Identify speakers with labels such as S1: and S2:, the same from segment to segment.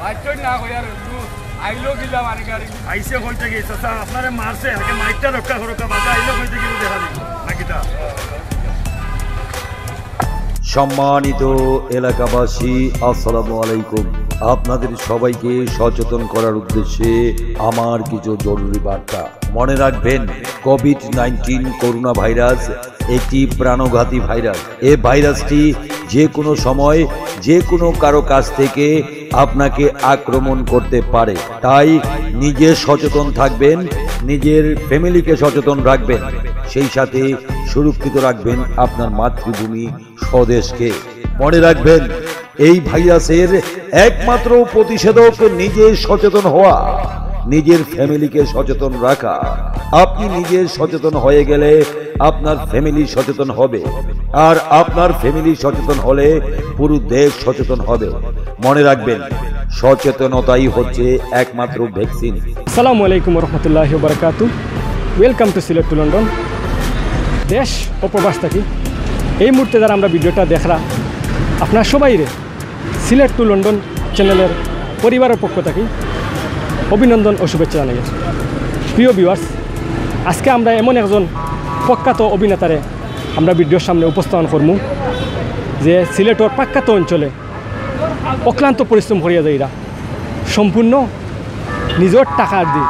S1: মাইকটা না কই আর আইলো গিলা মানে গাড়ি
S2: আইসে হইতে গিয়ে চাচা আপনারে মারছে আগে মাইকটা রক্ষা করো বাজা আইলো হইতে গিয়ে দেখা দিই নাকিটা।
S3: সম্মানিত এলাকাবাসী, আসসালামু আলাইকুম। আপনাদের সবাইকে সচেতন করার উদ্দেশ্যে আমার কিছু জরুরি বার্তা। মনে রাখবেন, কোভিড-19 করোনা ভাইরাস একটি প্রাণঘাতী ভাইরাস। এই ভাইরাসটি যে কোনো সময় যে কোনো কারো কাছ থেকে আপনাকে আক্রমণ করতে পারে। তাই নিজে সচেতন থাকবেন, নিজের ফ্যামিলিকে সচেতন রাখবেন, সেই সাথে সুরক্ষিত রাখবেন আপনার মাতৃভূমি স্বদেশকে। মনে রাখবেন, এই ভাইরাসের একমাত্র প্রতিষেধক নিজে সচেতন হওয়া, নিজের ফ্যামিলিকে সচেতন রাখা। আপনি নিজে সচেতন হয়ে গেলে আপনার ফ্যামিলি সচেতন হবে, আর আপনার ফ্যামিলি সচেতন হলে পুরো দেশ সচেতন হবে। মনে রাখবেন, সচেতনতাই হচ্ছে একমাত্র ভ্যাকসিন।
S4: আসসালামু আলাইকুম রহমতুল্লাহি ওয়া বারাকাতুহু। Welcome to Sylhet to London. দেশ ও প্রবাস থাকি এই মুহূর্তে যারা আমরা ভিডিওটা দেখরা, আপনার সবাই সিলেট টু লন্ডন চ্যানেলের পরিবারের পক্ষ থেকে অভিনন্দন ও শুভেচ্ছা জানাই। প্রিয় ভিউয়ার্স, আজকে আমরা এমন একজন প্রখ্যাত অভিনেতারে আমরা ভিডিওর সামনে উপস্থাপন করব, যে সিলেটর প্রখ্যাত অঞ্চলে অক্লান্ত পরিশ্রম করিয়া যাইরা সম্পূর্ণ নিজের টাকার দিয়ে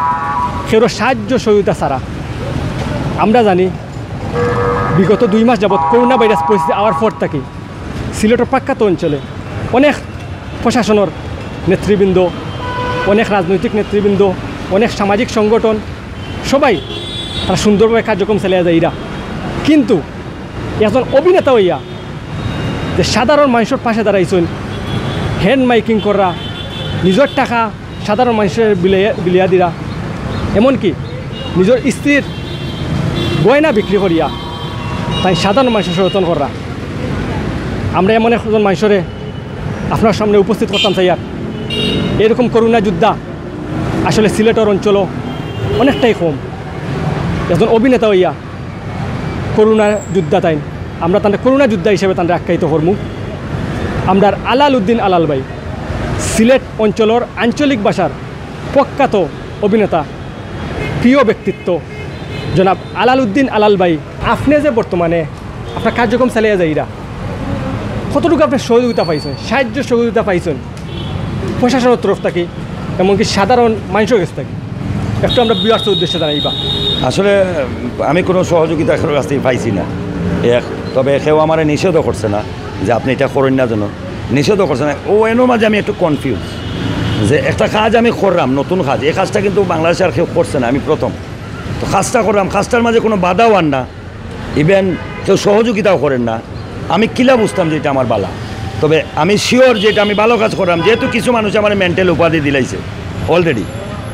S4: কেউ সাহায্য সহযোগিতা ছাড়া। আমরা জানি বিগত 2 মাস যাবৎ করোনা ভাইরাস পরিস্থিতি আওয়ার পর থেকে সিলেটের প্রখ্যাত অঞ্চলে অনেক প্রশাসনের নেতৃবৃন্দ, অনেক রাজনৈতিক নেতৃবৃন্দ, অনেক সামাজিক সংগঠন সবাই তারা সুন্দরভাবে কার্যক্রম চালিয়ে যায়। কিন্তু একজন অভিনেতা হইয়া যে সাধারণ মানুষের পাশে দাঁড়াইছেন, হ্যান্ড মাইকিং করা, নিজের টাকা সাধারণ মানুষের বিলিয়া দিরা, এমনকি নিজের স্ত্রীর গয়না বিক্রি করিয়া তাই সাধারণ মানুষের সচেতন করা। আমরা এমন একজন মানুষরে আপনার সামনে উপস্থিত করতাম চাই। আর এরকম করোনা যোদ্ধা আসলে সিলেটের অঞ্চলও অনেকটাই কম। একজন অভিনেতা হইয়া করোনা যোদ্ধা তাই আমরা তাদের করোনা যোদ্ধা হিসেবে তাদের আখ্যায়িত করমু। আমরা আলাল উদ্দিন আলাল ভাই, সিলেট অঞ্চলের আঞ্চলিক ভাষার প্রখ্যাত অভিনেতা, প্রিয় ব্যক্তিত্ব জনাব আলাল উদ্দিন আলাল ভাই, আপনি যে বর্তমানে আপনার কার্যক্রম চালিয়ে যাইরা কতটুকু আপনি সহযোগিতা পাইছেন, সাহায্য সহযোগিতা পাইছেন প্রশাসনের তরফ থেকে, এমনকি সাধারণ মানুষের কাছ থেকে, একটু আমরা ভিউয়ার্সের উদ্দেশ্যে জানাইবা।
S2: আসলে আমি কোনো সহযোগিতা কারোর কাছ থেকে পাইছি না। তবে কেউ আমার নিষেধও করছে না যে আপনি এটা করেন না, জন্য নিষেধও করছে না। ও এর মাঝে আমি একটু কনফিউজ যে একটা কাজ আমি করলাম, নতুন কাজ, এই কাজটা কিন্তু বাংলাদেশে আর কেউ করছে না, আমি প্রথম। তো কাজটা করলাম, কাজটার মাঝে কোনো বাধাও আন না, ইভেন কেউ সহযোগিতাও করেন না। আমি কিলা বুঝতাম যে এটা আমার বালা। তবে আমি শিওর যে এটা আমি ভালো কাজ করলাম, যেহেতু কিছু মানুষ আমার মেন্টাল উপাধি দিলাইছে অলরেডি।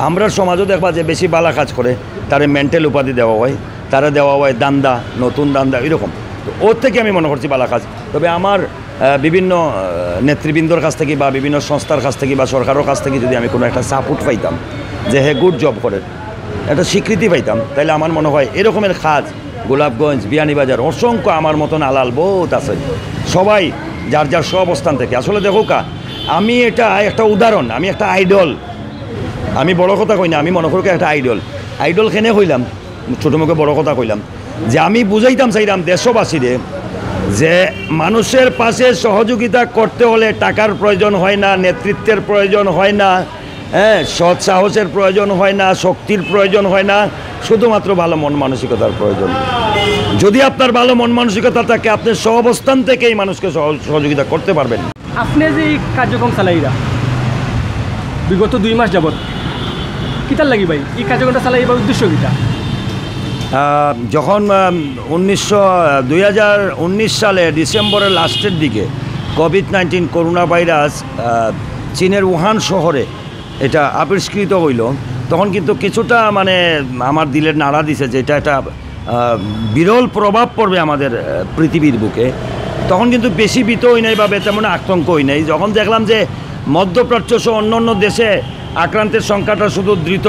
S2: আমরা সমাজও দেখবা যে বেশি বালা কাজ করে তারা মেন্টাল উপাধি দেওয়া হয়, তারা দেওয়া হয় দান্দা, নতুন দান্দা, এরকম। তো ওর থেকে আমি মনে করছি বালা কাজ। তবে আমার বিভিন্ন নেতৃবৃন্দর কাছ থেকে বা বিভিন্ন সংস্থার কাছ থেকে বা সরকারের কাছ থেকে যদি আমি কোনো একটা সাপোর্ট পাইতাম যে হ্যাঁ গুড জব করে, একটা স্বীকৃতি পাইতাম, তাহলে আমার মনে হয় এরকমের কাজ গোলাপগঞ্জ, বিয়ানীবাজার অসংখ্য আমার মতন আলাল বহুত আছে, সবাই যার যার সব অবস্থান থেকে। আসলে দেখো কা, আমি এটা একটা উদাহরণ, আমি একটা আইডল, আমি বড় কথা কই না, আমি মনে করি একটা আইডল খেনে কইলাম, ছোটো মুখে বড় কথা কইলাম, যে আমি বুঝাইতাম চাইলাম দেশবাসীরে যে মানুষের পাশে সহযোগিতা করতে হলে টাকার প্রয়োজন হয় না, নেতৃত্বের প্রয়োজন হয় না, সৎ সাহসের প্রয়োজন হয় না, শক্তির প্রয়োজন হয় না, শুধুমাত্র ভালো মন মানসিকতার প্রয়োজন। যদি আপনার ভালো মন মানসিকতা থাকে, আপনি সহাবস্থান থেকে এই মানুষকে সহযোগিতা করতে পারবেন।
S4: আপনি যে এই কার্যক্রম চালাইরা বিগত 2 মাস যাবৎ, কিতার লাগি ভাই এই কার্যক্রমটা চালাইবার উদ্দেশ্য কিটা?
S2: যখন 2019 সালে ডিসেম্বরের লাস্টের দিকে কোভিড-19 করোনা ভাইরাস চীনের উহান শহরে এটা আবিষ্কৃত হইল, তখন কিন্তু কিছুটা মানে আমার দিলের নাড়া দিছে যে এটা একটা বিরল প্রভাব পড়বে আমাদের পৃথিবীর বুকে। তখন কিন্তু বেশি ভীত হই নাই বা তেমন আতঙ্ক হই নাই। যখন দেখলাম যে মধ্যপ্রাচ্য সহ অন্য দেশে আক্রান্তের সংখ্যাটা শুধু দ্রুত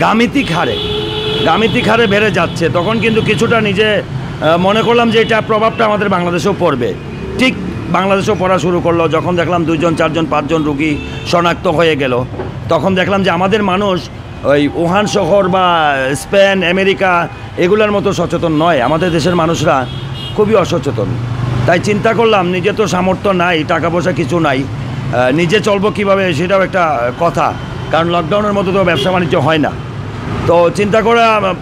S2: গামিতিক হারে বেড়ে যাচ্ছে, তখন কিন্তু কিছুটা নিজে মনে করলাম যে এটা প্রভাবটা আমাদের বাংলাদেশেও পড়বে। ঠিক বাংলাদেশেও পড়া শুরু করলো। যখন দেখলাম 2জন 4জন 5জন রুগী শনাক্ত হয়ে গেল, তখন দেখলাম যে আমাদের মানুষ ওই উহান শহর বা স্পেন, আমেরিকা এগুলোর মতো সচেতন নয়। আমাদের দেশের মানুষরা খুবই অসচেতন। তাই চিন্তা করলাম, নিজে তো সামর্থ্য নাই, টাকা পয়সা কিছু নাই, নিজে চলবো কীভাবে সেটাও একটা কথা, কারণ লকডাউনের মতো তো ব্যবসা বাণিজ্য হয় না। তো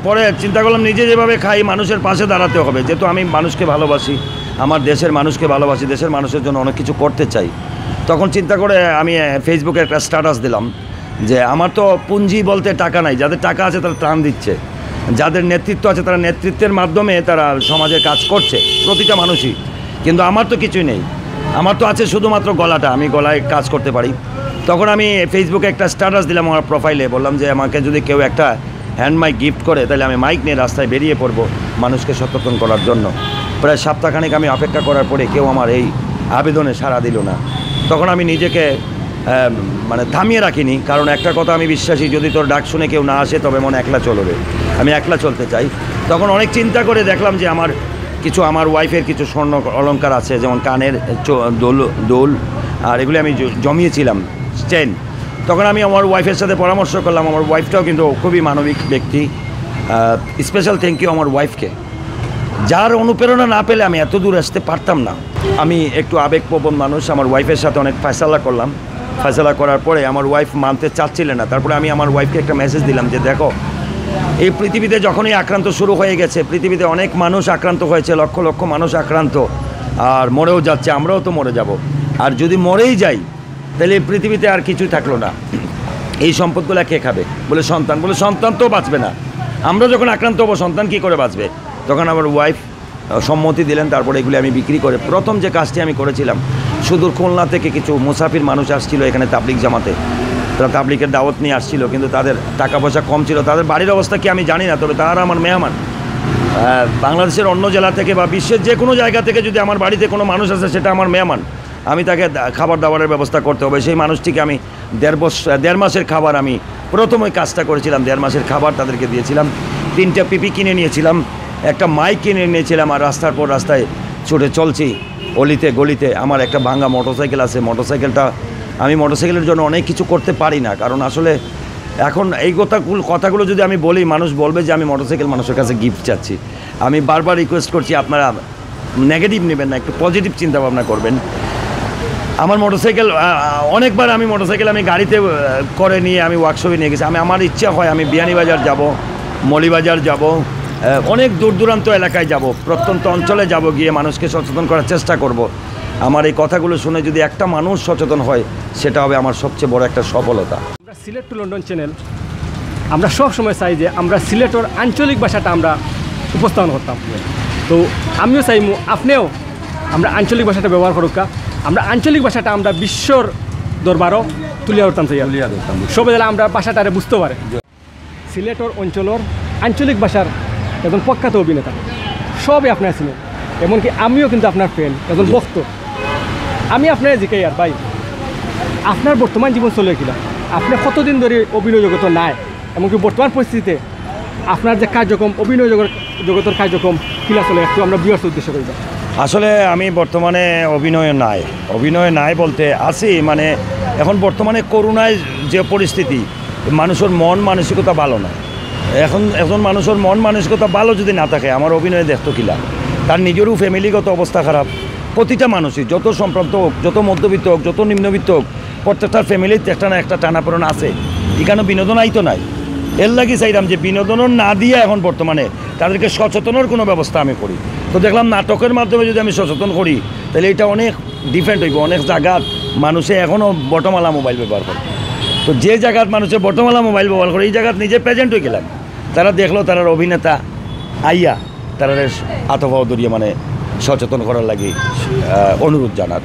S2: পরে চিন্তা করলাম নিজে যেভাবে খাই মানুষের পাশে দাঁড়াতে হবে। যেহেতু আমি মানুষকে ভালোবাসি, আমার দেশের মানুষকে ভালোবাসি, দেশের মানুষের জন্য অনেক কিছু করতে চাই, তখন চিন্তা করে আমি ফেসবুকে একটা স্ট্যাটাস দিলাম যে আমার তো পুঁজি বলতে টাকা নাই, যাদের টাকা আছে তারা ত্রাণ দিচ্ছে, যাদের নেতৃত্ব আছে তারা নেতৃত্বের মাধ্যমে তারা সমাজের কাজ করছে, প্রতিটা মানুষই। কিন্তু আমার তো কিছুই নেই, আমার তো আছে শুধুমাত্র গলাটা, আমি গলায় কাজ করতে পারি। তখন আমি ফেসবুকে একটা স্ট্যাটাস দিলাম আমার প্রোফাইলে, বললাম যে আমাকে যদি কেউ একটা হ্যান্ড মাইক গিফট করে তাহলে আমি মাইক নিয়ে রাস্তায় বেরিয়ে পড়বো মানুষকে সচেতন করার জন্য। প্রায় সপ্তাহখানেক আমি অপেক্ষা করার পরে কেউ আমার এই আবেদনে সাড়া দিল না। তখন আমি নিজেকে মানে থামিয়ে রাখিনি, কারণ একটা কথা আমি বিশ্বাসী, যদি তোর ডাক শুনে কেউ না আসে তবে মনে একলা চলবে, আমি একলা চলতে চাই। তখন অনেক চিন্তা করে দেখলাম যে আমার ওয়াইফের কিছু স্বর্ণ অলংকার আছে, যেমন কানের দোল আর এগুলি আমি জমিয়েছিলাম চেন। তখন আমি আমার ওয়াইফের সাথে পরামর্শ করলাম, আমার ওয়াইফটাও কিন্তু খুবই মানবিক ব্যক্তি। স্পেশাল থ্যাংক ইউ আমার ওয়াইফকে, যার অনুপ্রেরণা না পেলে আমি এত দূর আসতে পারতাম না। আমি একটু আবেগপ্রবণ মানুষ, আমার ওয়াইফের সাথে অনেক ফয়সালা করলাম। ফয়সালা করার পরে আমার ওয়াইফ মানতে চাচ্ছিলেন না। তারপরে আমি আমার ওয়াইফকে একটা মেসেজ দিলাম যে দেখো, এই পৃথিবীতে যখনই আক্রান্ত শুরু হয়ে গেছে, পৃথিবীতে অনেক মানুষ আক্রান্ত হয়েছে, লক্ষ লক্ষ মানুষ আক্রান্ত, আর মরেও যাচ্ছে, আমরাও তো মরে যাব। আর যদি মরেই যাই তাহলে এই পৃথিবীতে আর কিছুই থাকলো না। এই সম্পদগুলো কে খাবে? বলে সন্তান তো বাঁচবে না। আমরা যখন আক্রান্ত হবো সন্তান কী করে বাঁচবে? তখন আমার ওয়াইফ সম্মতি দিলেন। তারপরে এগুলি আমি বিক্রি করে প্রথম যে কাজটি আমি করেছিলাম, সুদূর খুলনা থেকে কিছু মুসাফির মানুষ আসছিল এখানে তাবলিগ জামাতে, তারা তাবলিগের দাওয়াত নিয়ে আসছিল, কিন্তু তাদের টাকা পয়সা কম ছিল, তাদের বাড়ির অবস্থা কি আমি জানি না, তবে তারা আমার মেহমান। বাংলাদেশের অন্য জেলা থেকে বা বিশ্বের যে কোনো জায়গা থেকে যদি আমার বাড়িতে কোনো মানুষ আসে সেটা আমার মেহমান, আমি তাকে খাবার দাবারের ব্যবস্থা করতে হবে। সেই মানুষটিকে আমি 1.5 মাসের খাবার, আমি প্রথম ওই কাজটা করেছিলাম, 1.5 মাসের খাবার তাদেরকে দিয়েছিলাম। 3টা পিপি কিনে নিয়েছিলাম, একটা মাইক কিনে নিয়েছিলাম, আর রাস্তার পর রাস্তায় ছুটে চলছি অলিতে গলিতে। আমার একটা ভাঙা মোটরসাইকেল আছে, আমি মোটরসাইকেলের জন্য অনেক কিছু করতে পারি না, কারণ আসলে এখন এই কথাগুলো যদি আমি বলি মানুষ বলবে যে আমি মোটরসাইকেল মানুষের কাছে গিফট চাচ্ছি। আমি বারবার রিকোয়েস্ট করছি আপনারা নেগেটিভ নেবেন না, একটু পজিটিভ চিন্তাভাবনা করবেন। আমার মোটরসাইকেল অনেকবার আমি গাড়িতে করে নিয়ে আমি ওয়ার্কশপে নিয়ে গেছি। আমার ইচ্ছা হয় আমি বিয়ানীবাজার যাব, মৌলিবাজার যাব, অনেক দূর দূরান্ত এলাকায় যাব, প্রত্যন্ত অঞ্চলে যাব, গিয়ে মানুষকে সচেতন করার চেষ্টা করব। আমার এই কথাগুলো শুনে যদি একটা মানুষ সচেতন হয় সেটা হবে আমার সবচেয়ে বড় একটা সফলতা।
S4: আমরা সিলেট টু লন্ডন চ্যানেল, আমরা সব সময় চাই যে আমরা সিলেটের আঞ্চলিক ভাষাটা আমরা উপস্থাপন করতাম। তো আমিও চাইমু আপনিও আমরা আঞ্চলিক ভাষাটা ব্যবহার করুক, আমরা আঞ্চলিক ভাষাটা আমরা বিশ্বর দরবারও তুলিয়া ধরতাম, সবাই জেলা আমরা ভাষাটারে বুঝতে পারে। সিলেটের অঞ্চলের আঞ্চলিক ভাষার একজন প্রখ্যাত অভিনেতা, সবই আপনার ছিলেন, এমনকি আমিও কিন্তু আপনার ফ্রেন্ড, একজন ভক্ত। আমি আপনার জিজ্ঞাই আর ভাই, আপনার বর্তমান জীবন চলে কিনা, আপনি কতদিন ধরে অভিনয় জগত নাই, এমনকি বর্তমান পরিস্থিতিতে আপনার যে কার্যক্রম, অভিনয় জগতের কার্যক্রম কিলা চলে, একটু আমরা বিয়ার উদ্দেশ্য করি।
S2: আসলে আমি বর্তমানে অভিনয় নাই বলতে আছি, মানে এখন বর্তমানে করোনায় যে পরিস্থিতি, মানুষের মন মানসিকতা ভালো না। এখন মানুষের মন মানসিকতা ভালো যদি না থাকে, আমার অভিনয় দেখতো কিলা, তার নিজেরও ফ্যামিলিগত অবস্থা খারাপ। প্রতিটা মানুষই, যত সম্প্রান্ত হোক, যত মধ্যবিত্ত হোক, যত নিম্নবিত্ত হোক, প্রত্যেকটার ফ্যামিলির একটা না একটা টানাপোড়েন আছে। এখানে বিনোদন আইতো নাই, এর লাগি চাইলাম যে বিনোদনও না দিয়ে এখন বর্তমানে তাদেরকে সচেতনের কোনো ব্যবস্থা আমি করি। তো দেখলাম নাটকের মাধ্যমে যদি আমি সচেতন করি তাহলে এটা অনেক ডিফারেন্ট হইব। অনেক জায়গাত মানুষে এখনও বটমালা মোবাইল ব্যবহার করে, তো যে জায়গাত মানুষে বটমালা মোবাইল ব্যবহার করে এই জায়গাত নিজে প্রেজেন্ট হয়ে গেলাম। তারা দেখলো তারার অভিনেতা আইয়া তারা আতফাও দরিয়ে মানে সচেতন করার লাগে অনুরোধ জানার,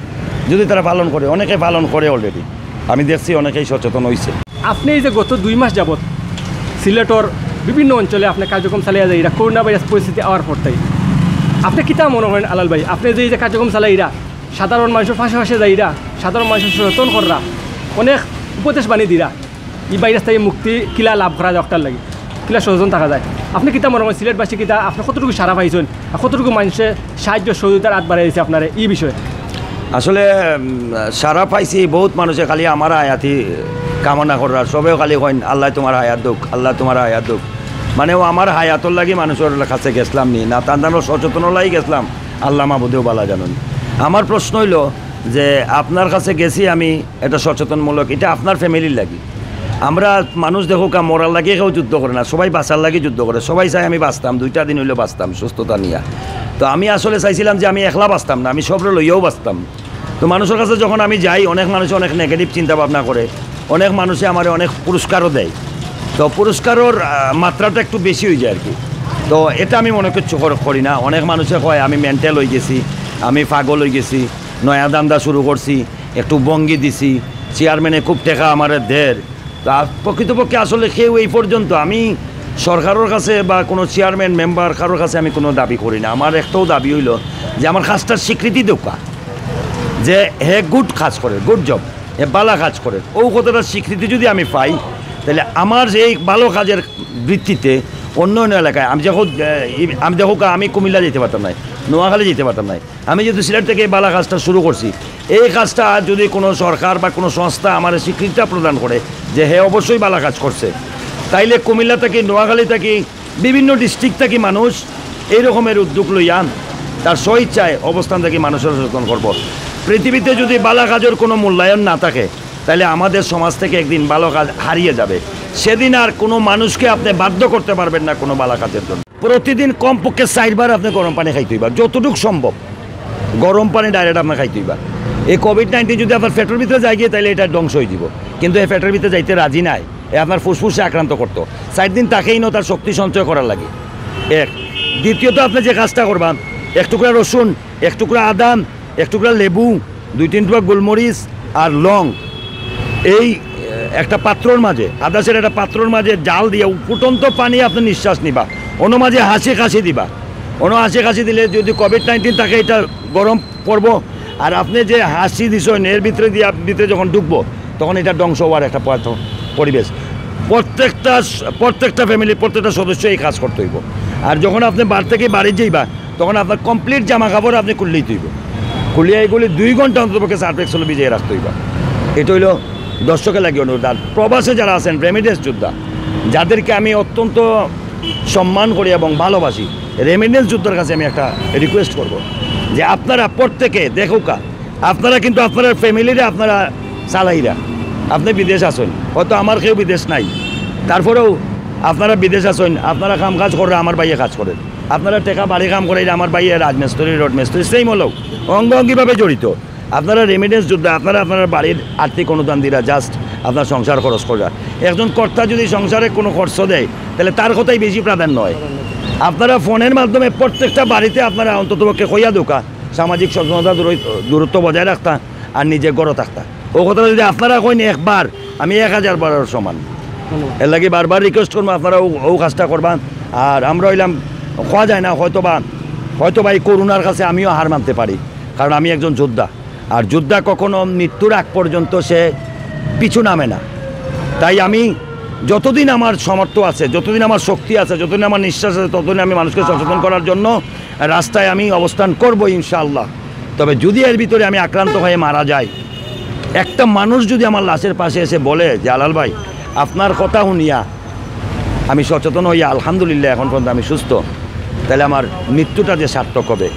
S2: যদি তারা পালন করে, অনেকে পালন করে অলরেডি, আমি দেখছি অনেকেই সচেতন হয়েছে।
S4: আপনি এই যে গত 2 মাস যাবৎ সিলেটর বিভিন্ন অঞ্চলে আপনি কার্যক্রম চালিয়ে যায়, এরা করোনা ভাইরাস পরিস্থিতি আওয়ার পরটাই আপনি কিতা মনে করেন আলাল ভাই, আপনি যে এই যে কার্যক্রম চালাই এরা সাধারণ মানুষের ফাঁসে যায়, এরা সাধারণ মানুষের সচেতন করা, অনেক উপদেশ বানিয়ে দিরা এই ভাইরাস থেকে মুক্তি কিলা লাভ করা যায়, অক্টার লাগে কিলা সচেতন থাকা যায়। আপনি কিতা মনে করেন সিলেটবাসী কিতা, আপনি কতটুকু সারা পাইছেন, কতটুকু মানুষের সাহায্য সহযোগিতার হাত বাড়াই দিয়েছে আপনার এই বিষয়ে?
S2: আসলে সারা পাইছি বহুত মানুষে খালি আমার আয়াতি কামনা করার সবেও খালি কইন আল্লাহ তোমার হায়াত দুঃখ, আল্লাহ তোমার হায়াত দুঃখ। মানে ও আমার হায়াতর লাগি মানুষের কাছে গেছিলাম নি না, তার সচেতন লাগি গেছিলাম, আল্লাহ মাবুদেও বালা জানুন। আমার প্রশ্ন হইল যে আপনার কাছে গেছি আমি এটা সচেতনমূলক, এটা আপনার ফ্যামিলির লাগি। আমরা মানুষ দেখো মরার লাগে কেউ যুদ্ধ করে না, সবাই বাঁচার লাগে যুদ্ধ করে। সবাই চাই আমি বাঁচতাম, 2টা দিন হইলেও বাঁচতাম সুস্থতা নিয়ে। তো আমি আসলে চাইছিলাম যে আমি একলা বাঁচতাম না, আমি সবরে লইয়াও বাঁচতাম। তো মানুষের কাছে যখন আমি যাই, অনেক মানুষ অনেক নেগেটিভ চিন্তা ভাবনা করে, অনেক মানুষে আমার অনেক পুরস্কারও দেয়। তো পুরস্কারের মাত্রাটা একটু বেশি হয়ে যায় আর কি। তো এটা আমি মনে করছি করি না। অনেক মানুষে কয় আমি মেন্টাল হয়ে গেছি, আমি পাগল হয়ে গেছি, নয়া দান্দা শুরু করছি, একটু বঙ্গি দিছি, চেয়ারম্যানে খুব টেকা আমার দের। তা প্রকৃতপক্ষে আসলে কেউ এই পর্যন্ত আমি সরকারের কাছে বা কোনো চেয়ারম্যান মেম্বার কারোর কাছে আমি কোনো দাবি করি না। আমার একটাও দাবি হইল যে আমার কাজটার স্বীকৃতি দোকা, যে হে গুড কাজ করে, গুড জব, হে বালা কাজ করে, ও কথাটার স্বীকৃতি যদি আমি পাই, তাহলে আমার যে এই ভালো কাজের ভিত্তিতে অন্য অন্য এলাকায় আমি দেখো আমি কুমিল্লা যেতে পারতাম না, নোয়াখালী যেতে পারতাম না। আমি যেহেতু সিলেট থেকে এই বালা কাজটা শুরু করছি, এই কাজটা যদি কোনো সরকার বা কোনো সংস্থা আমার স্বীকৃতিটা প্রদান করে যে হে অবশ্যই বালা কাজ করছে, তাইলে কুমিল্লা থেকে, নোয়াখালী থেকে, বিভিন্ন ডিস্ট্রিক্ট থেকে মানুষ এই রকমের উদ্যোগ লইয়া তার স্বইচ্ছায় অবস্থান থেকে মানুষের সচেতন করব। পৃথিবীতে যদি বালা কাজের কোনো মূল্যায়ন না থাকে, তাহলে আমাদের সমাজ থেকে একদিন ভালো কাজ হারিয়ে যাবে। সেদিন আর কোনো মানুষকে আপনি বাধ্য করতে পারবেন না কোনো বালা কাজের জন্য। প্রতিদিন কমপক্ষে 4 বার আপনি গরম পানি খাইতে হইবা, যতটুকু সম্ভব গরম পানি ডাইরেক্ট আপনার খাইতে হইবা। এই কোভিড-19 যদি আপনার পেটের ভিতরে যাই গিয়ে, তাহলে এটা ধ্বংস হয়ে যাব। কিন্তু এই পেটের ভিতরে যাইতে রাজি নাই, এ আপনার ফুসফুসে আক্রান্ত করতো। 4 দিন তাকেই না তার শক্তি সঞ্চয় করার লাগে। এক দ্বিতীয়ত আপনি যে কাজটা করবেন, 1 টুকরা রসুন, 1 টুকরা আদা, 1 টুকরা লেবু, 2-3 টুকরা গোলমরিচ আর লং, এই একটা পাত্রর মাঝে, আদাসের একটা পাত্রর মাঝে জাল দিয়ে ফুটন্ত পানি আপনি নিঃশ্বাস নিবা, অন্য মাঝে হাসি কাশি দিবা। অন্য হাসি কাশি দিলে যদি কোভিড-19 তাকে এটা গরম পড়বো, আর আপনি যে হাসি দিছেন এর ভিতরে যখন ঢুকবো, তখন এটা ধ্বংস হওয়ার একটা পরিবেশ। প্রত্যেকটা ফ্যামিলির প্রত্যেকটা সদস্য এই কাজ করতে হইব। আর যখন আপনি বাড়ি থেকে বাড়ি যাইবা, তখন আপনার কমপ্লিট জামা কাপড় আপনি খুললেই তুইব, খুলিয়ে এইগুলি 2 ঘন্টা অন্ততপক্ষে সার্ফেক্স হলে ভিজিয়ে রাখতে হইবা। এটা হইল দর্শকের লাগে অনুরোধ। আর প্রবাসে যারা আছেন রেমিডেন্স যোদ্ধা, যাদেরকে আমি অত্যন্ত সম্মান করি এবং ভালোবাসি, রেমিডেন্স যোদ্ধার কাছে আমি একটা রিকোয়েস্ট করব যে আপনারা প্রত্যেকে দেখুকা, আপনারা কিন্তু আপনার ফ্যামিলিরে আপনারা চালাইরা, আপনি বিদেশ আসেন, হয়তো আমার কেউ বিদেশ নাই, তারপরেও আপনারা বিদেশ আসেন, আপনারা কাম কাজ করে, আমার বাইয়ে কাজ করেন, আপনারা টেকা বাড়ি কাম করে, আমার বাইয়ে রাজমিস্ত্রি, রোড মিস্ত্রি, সেই মূলক অঙ্গীভাবে জড়িত। আপনারা রেমিডেন্স যোদ্ধা, আপনারা আপনার বাড়ির আর্থিক অনুদান দিরা, জাস্ট আপনার সংসার খরচ করা। একজন কর্তা যদি সংসারে কোনো খরচ দেয়, তাহলে তার কথাই বেশি প্রাধান্য হয়। আপনারা ফোনের মাধ্যমে প্রত্যেকটা বাড়িতে আপনারা অন্ততপক্ষে কইয়া দোকা সামাজিক সচেতনতা, দূরত্ব বজায় রাখতা আর নিজে গড় থাকতা। ও কথাটা যদি আপনারা কইনি একবার, আমি 1000 বারের সমান। এর লাগে বারবার রিকোয়েস্ট করবো আপনারা ও কাজটা করবান। আর আমরা হইলাম খাওয়া যায় না, হয়তো বা এই করোনার কাছে আমিও হার মানতে পারি, কারণ আমি একজন যোদ্ধা। আর যোদ্ধা কখনো মৃত্যুর আগ পর্যন্ত সে পিছু নামে না। তাই আমি যতদিন আমার সামর্থ্য আছে, যতদিন আমার শক্তি আছে, যতদিন আমার নিঃশ্বাস আছে, ততদিন আমি মানুষকে সচেতন করার জন্য রাস্তায় আমি অবস্থান করব ইনশাআল্লাহ। তবে যদি এর ভিতরে আমি আক্রান্ত হয়ে মারা যাই, একটা মানুষ যদি আমার লাশের পাশে এসে বলে যে আলাল ভাই আপনার কথা শুনিয়া আমি সচেতন হইয়া আলহামদুলিল্লাহ এখন পর্যন্ত আমি সুস্থ, তাহলে আমার মৃত্যুটা যে সার্থক হবে,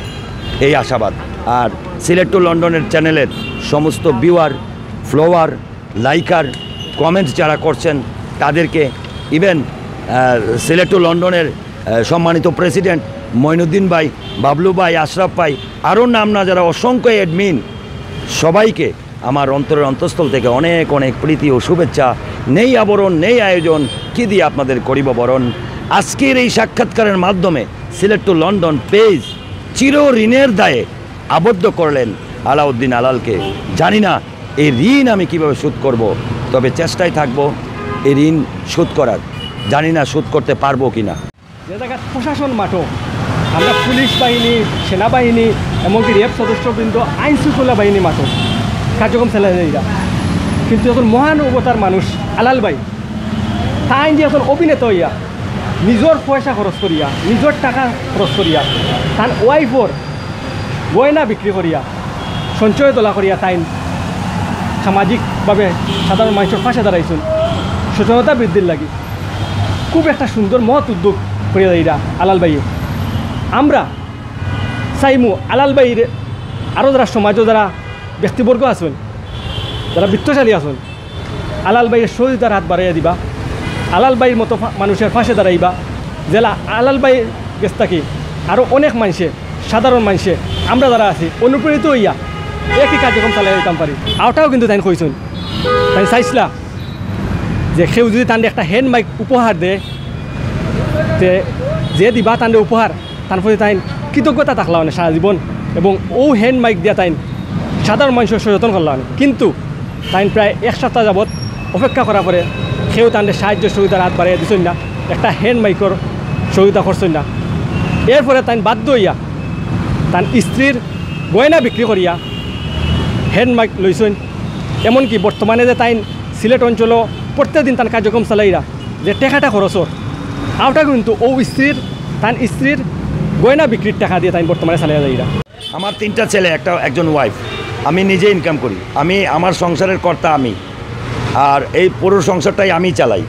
S2: এই আশাবাদ। আর সিলেট টু লন্ডনের চ্যানেলের সমস্ত ভিউয়ার, ফলোয়ার, লাইকার, কমেন্টস যারা করছেন তাদেরকে, ইভেন সিলেট টু লন্ডনের সম্মানিত প্রেসিডেন্ট মঈনুদ্দিন ভাই, বাবলু ভাই, আশরাফ ভাই, আরও নাম না যারা অসংখ্য অ্যাডমিন, সবাইকে আমার অন্তরের অন্তঃস্থল থেকে অনেক অনেক প্রীতি ও শুভেচ্ছা। নেই আবরণ, নেই আয়োজন, কি দিয়ে আপনাদের করিব বরণ। আজকের এই সাক্ষাৎকারের মাধ্যমে সিলেট টু লন্ডন পেজ চির ঋণের দায়ে আবদ্ধ করলেন আলাউদ্দিন আলালকে। জানি না এই ঋণ আমি কিভাবে শোধ করব, তবে চেষ্টায় থাকবো এই ঋণ শোধ করার। জানি না শোধ করতে পারবো কি না।
S4: যে জায়গায় প্রশাসন মাঠক, আমরা পুলিশ বাহিনী, সেনাবাহিনী, এমনকি রেপ সদস্যবৃন্দ, আইন শৃঙ্খলা বাহিনী মাঠক কার্যক্রম চালাইরা, কিন্তু এখন মহানুভবতার মানুষ আলাল ভাই তাই যে এখন অভিনেতা হইয়া নিজের পয়সা খরচ করিয়া, নিজের টাকা খরচ করিয়া, তার ওয়াইফর গয়না বিক্রি করিয়া সঞ্চয় তোলা করিয়া তাই সামাজিকভাবে সাধারণ মানুষের পাশে দাঁড়াইছেন সচেতনতা বৃদ্ধির লাগি খুব একটা সুন্দর মহৎ উদ্যোগ করিয়া দেয়রা আলাল ভাইয়ে। আমরা চাইমু আলাল ভাইয়ের আরও যারা সমাজও যারা ব্যক্তিবর্গ আছেন যারা বৃত্তশালী আছেন আলাল ভাইয়ের সহযোগিতার হাত বাড়াইয়া দিবা, আলাল ভাইয়ের মতো মানুষের পাশে দাঁড়াইবা, জেলা আলাল ভাইয়ের গেছ থাকি আরও অনেক মানুষে সাধারণ মানুষে আমরা যারা আছি অনুপ্রেরিত হইয়া একই কার্যক্রম চালাই দিতাম পারি। আওটাও কিন্তু তাই কইছেন তাই চাইছিলা যে সেও যদি তান একটা হ্যান্ড মাইক উপহার দেয় তে যে দিবা তান উপহার তার প্রতি তাই কৃতজ্ঞতা থাকলা মানে সারা জীবন এবং ও হ্যান্ড মাইক দিয়া তাই সাধারণ মানুষের সচেতন করলা মানে। কিন্তু তাই প্রায় এক সপ্তাহ যাবৎ অপেক্ষা করার পরে সেও তাদের সাহায্য সহযোগিতার হাত বাড়িয়ে দিচ্ছেন না, একটা হ্যান্ড মাইকর সহযোগিতা করছেন না। এরপরে তাই বাধ্য হইয়া তার স্ত্রীর গয়না বিক্রি করিয়া হ্যান্ড মাইক লইছেন। এমনকি বর্তমানে যে তাই সিলেট অঞ্চল প্রত্যেক দিন তার কার্যক্রম চালাইরা যে টেকাটা খরচর আওটা কিন্তু ও স্ত্রীর গয়না বিক্রির টাকা দিয়ে তাই বর্তমানে চালাইয়া যাইরা।
S2: আমার 3টা ছেলে একজন ওয়াইফ, আমি নিজে ইনকাম করি, আমি আমার সংসারের কর্তা আমি, আর এই পুরো সংসারটাই আমি চালাই।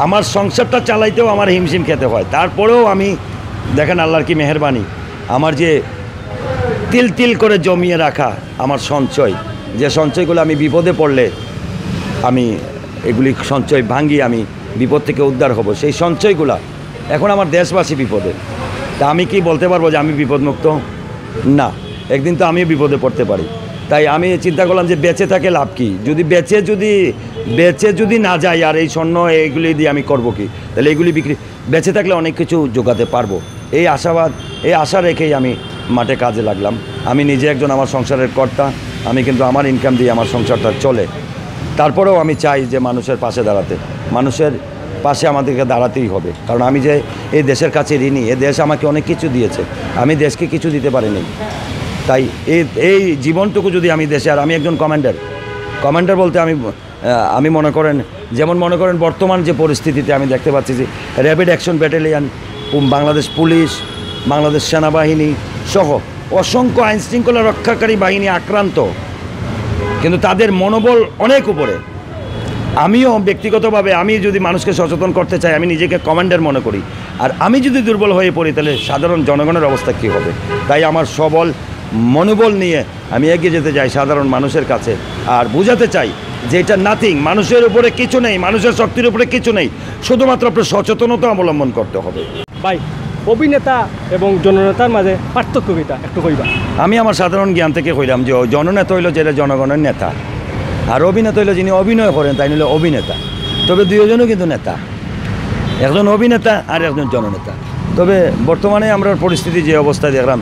S2: আমার সংসারটা চালাইতেও আমার হিমশিম খেতে হয়, তারপরেও আমি দেখেন আল্লাহর কি মেহেরবানি, আমার যে তিল তিল করে জমিয়ে রাখা আমার সঞ্চয়, যে সঞ্চয়গুলো আমি বিপদে পড়লে আমি এগুলি সঞ্চয় ভাঙি, আমি বিপদ থেকে উদ্ধার হব, সেই সঞ্চয়গুলা এখন আমার দেশবাসী বিপদে। তা আমি কি বলতে পারবো যে আমি বিপদমুক্ত? না, একদিন তো আমিও বিপদে পড়তে পারি। তাই আমি চিন্তা করলাম যে বেঁচে থাকে লাভ কি, যদি বেঁচে যদি না যাই আর এই স্বর্ণ এইগুলি দিয়ে আমি করব কি, তাহলে এইগুলি বিক্রি বেঁচে থাকলে অনেক কিছু জোগাতে পারবো, এই আশা রেখেই আমি মাঠে কাজে লাগলাম। আমি নিজে একজন আমার সংসারের কর্তা, আমি কিন্তু আমার ইনকাম দিয়ে আমার সংসারটা চলে। তারপরেও আমি চাই যে মানুষের পাশে দাঁড়াতে, মানুষের পাশে আমাদেরকে দাঁড়াতেই হবে, কারণ আমি যে এই দেশের কাছে ঋণী, এই দেশ আমাকে অনেক কিছু দিয়েছে, আমি দেশকে কিছু দিতে পারিনি। তাই এই জীবনটুকু যদি আমি দেশে, আর আমি একজন কমান্ডার বলতে আমি মনে করেন বর্তমান যে পরিস্থিতিতে আমি দেখতে পাচ্ছি যে rapid action battalion, Bangladesh police, Bangladesh সেনাবাহিনী সহ অসংখ্য আইনশৃঙ্খলা রক্ষাকারী বাহিনী আক্রান্ত, কিন্তু তাদের মনোবল অনেক উপরে। আমিও ব্যক্তিগতভাবে আমি যদি মানুষকে সচেতন করতে চাই, আমি নিজেকে কমান্ডার মনে করি, আর আমি যদি দুর্বল হয়ে পড়ি তাহলে সাধারণ জনগণের অবস্থা কী হবে। তাই আমার সবল মনোবল নিয়ে আমি এগিয়ে যেতে চাই সাধারণ মানুষের কাছে, আর বোঝাতে চাই যে এটা নাথিং, মানুষের উপরে কিছু নেই, মানুষের শক্তির উপরে কিছু নেই, শুধুমাত্র আপনার সচেতনতা অবলম্বন করতে হবে।
S4: ভাই, অভিনেতা এবং জননেতার মাঝে পার্থক্য কিটা একটু কইবা? আমি
S2: আমার সাধারণ জ্ঞান থেকে কইলাম যে জননেতা হইল যেটা জনগণের নেতা, আর অভিনেতা হইল যিনি অভিনয় করেন তাই নিল অভিনেতা। তবে দুজনও কিন্তু নেতা, একজন অভিনেতা আর একজন জননেতা। তবে বর্তমানে আমরা পরিস্থিতি যে অবস্থায় দেখলাম,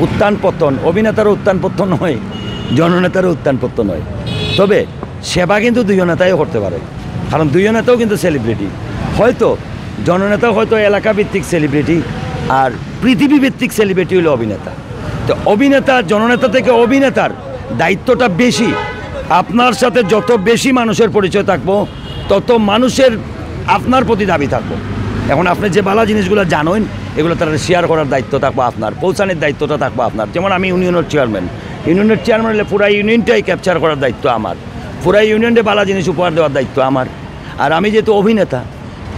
S2: উত্থান পতন, অভিনেতারও উত্থান পতন হয়, জননেতারও উত্থান পতন হয়। তবে সেবা কিন্তু দুজন নেতাইও করতে পারে, কারণ দুজন নেতাও কিন্তু সেলিব্রিটি। হয়তো জননেতা হয়তো এলাকাভিত্তিক সেলিব্রিটি, আর পৃথিবীভিত্তিক সেলিব্রিটি হলো অভিনেতা। তো অভিনেতা জননেতা থেকে অভিনেতার দায়িত্বটা বেশি। আপনার সাথে যত বেশি মানুষের পরিচয় থাকবো, তত মানুষের আপনার প্রতি দাবি থাকবো। এখন আপনি যে ভালো জিনিসগুলো জানেন, এগুলো তারা শেয়ার করার দায়িত্ব থাকবো আপনার, পৌঁছানোর দায়িত্বটা থাকবো আপনার। যেমন আমি ইউনিয়নের চেয়ারম্যান হলে পুরা ইউনিয়নটাই ক্যাপচার করার দায়িত্ব আমার, পুরা ইউনিয়নটা ভালো জিনিস উপহার দেওয়ার দায়িত্ব আমার। আর আমি যেহেতু অভিনেতা,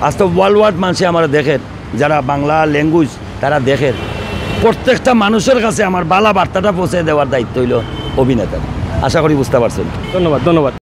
S2: আজ তো ওয়ার্ল্ড ওয়াইড মানুষে আমার দেখেন, যারা বাংলা ল্যাঙ্গুয়েজ তারা দেখেন, প্রত্যেকটা মানুষের কাছে আমার বালা বার্তাটা পৌঁছে দেওয়ার দায়িত্ব হইল অভিনেতা। আশা করি বুঝতে পারছেন।
S4: ধন্যবাদ।